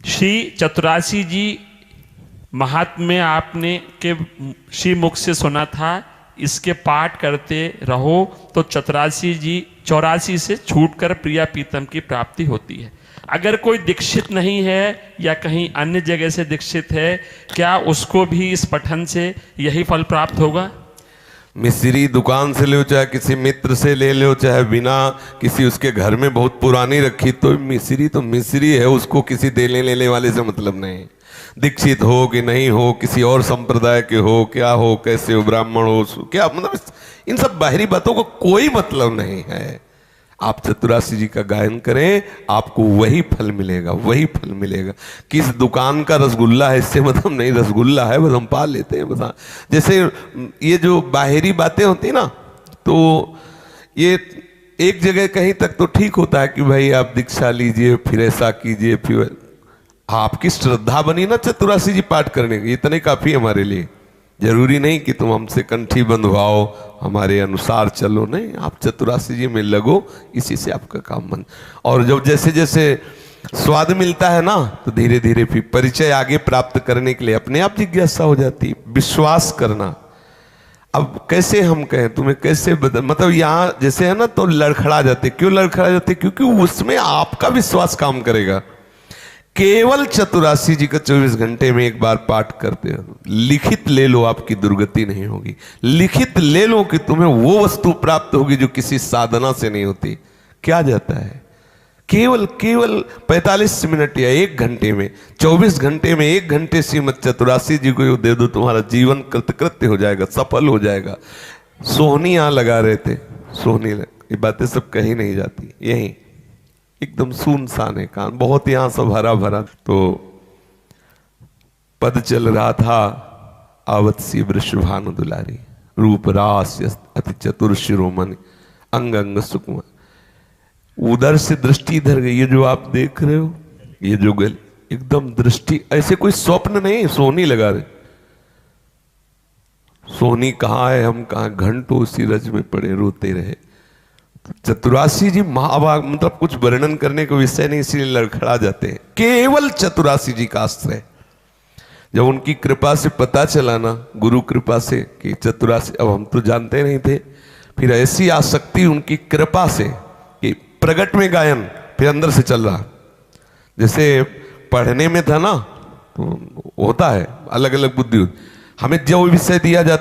श्री चतुरासी जी महात्म्य आपने के श्री मुख से सुना था, इसके पाठ करते रहो तो चौरासी से छूटकर प्रिया पीतम की प्राप्ति होती है। अगर कोई दीक्षित नहीं है या कहीं अन्य जगह से दीक्षित है, क्या उसको भी इस पठन से यही फल प्राप्त होगा? मिश्री दुकान से लो, चाहे किसी मित्र से ले लो, चाहे बिना किसी उसके घर में बहुत पुरानी रखी, तो मिश्री है, उसको किसी देने लेने वाले से मतलब नहीं। दीक्षित हो कि नहीं हो, किसी और संप्रदाय के हो, क्या हो, कैसे हो, ब्राह्मण हो, क्या मतलब, इन सब बाहरी बातों को कोई मतलब नहीं है। आप चतुरासी जी का गायन करें, आपको वही फल मिलेगा, वही फल मिलेगा। किस दुकान का रसगुल्ला है इससे मतलब नहीं, रसगुल्ला है बस हम पा लेते हैं बस। जैसे ये जो बाहरी बातें होती है ना, तो ये एक जगह कहीं तक तो ठीक होता है कि भाई आप दीक्षा लीजिए, फिर ऐसा कीजिए, फिर आपकी श्रद्धा बनी ना चतुरासी जी पाठ करने की, इतने काफी हमारे लिए। जरूरी नहीं कि तुम हमसे कंठी बंधवाओ, हमारे अनुसार चलो, नहीं, आप चतुरासी जी में लगो, इसी से आपका काम बन। और जब जैसे जैसे स्वाद मिलता है ना, तो धीरे धीरे फिर परिचय आगे प्राप्त करने के लिए अपने आप जिज्ञासा हो जाती, विश्वास करना। अब कैसे हम कहें तुम्हें, कैसे मतलब यहाँ जैसे है ना, तो लड़खड़ा जाते। क्यों लड़खड़ा जाते? क्योंकि उसमें आपका विश्वास काम करेगा। केवल चतुरासी जी का 24 घंटे में एक बार पाठ करते हो, लिखित ले लो, आपकी दुर्गति नहीं होगी। लिखित ले लो कि तुम्हें वो वस्तु प्राप्त होगी जो किसी साधना से नहीं होती। क्या जाता है? केवल 45 मिनट या 1 घंटे में, 24 घंटे में 1 घंटे श्रीमद चतुरासी जी को दे दो, तुम्हारा जीवन कृतकृत्य हो जाएगा, सफल हो जाएगा। सोहनी यहां लगा रहे थे, सोहनी ये बातें सब कही नहीं जाती, यही एकदम सुनसान है कान, बहुत यहां सब हरा भरा। तो पद चल रहा था, आवत सी वृषभानु दुलारी, रूप रास अति चतुर शिरोमणि, अंग अंग सुकुमार। उधर से दृष्टि इधर गई, ये जो आप देख रहे हो, ये जो गल एकदम दृष्टि, ऐसे कोई स्वप्न नहीं, सोहनी लगा रहे। सोहनी कहाँ है, हम कहाँ, घंटों उसी रज में पड़े रोते रहे। चतुरासी जी महाभाग, मतलब कुछ वर्णन करने का विषय नहीं, इसलिए लड़खड़ा जाते हैं। केवल चतुरासी जी का आश्रय। जब उनकी कृपा से पता चला ना, गुरु कृपा से, कि चतुरासी, अब हम तो जानते नहीं थे, फिर ऐसी आसक्ति उनकी कृपा से कि प्रगट में गायन फिर अंदर से चल रहा। जैसे पढ़ने में था ना, तो होता है अलग अलग बुद्धि, हमें जो विषय दिया जाता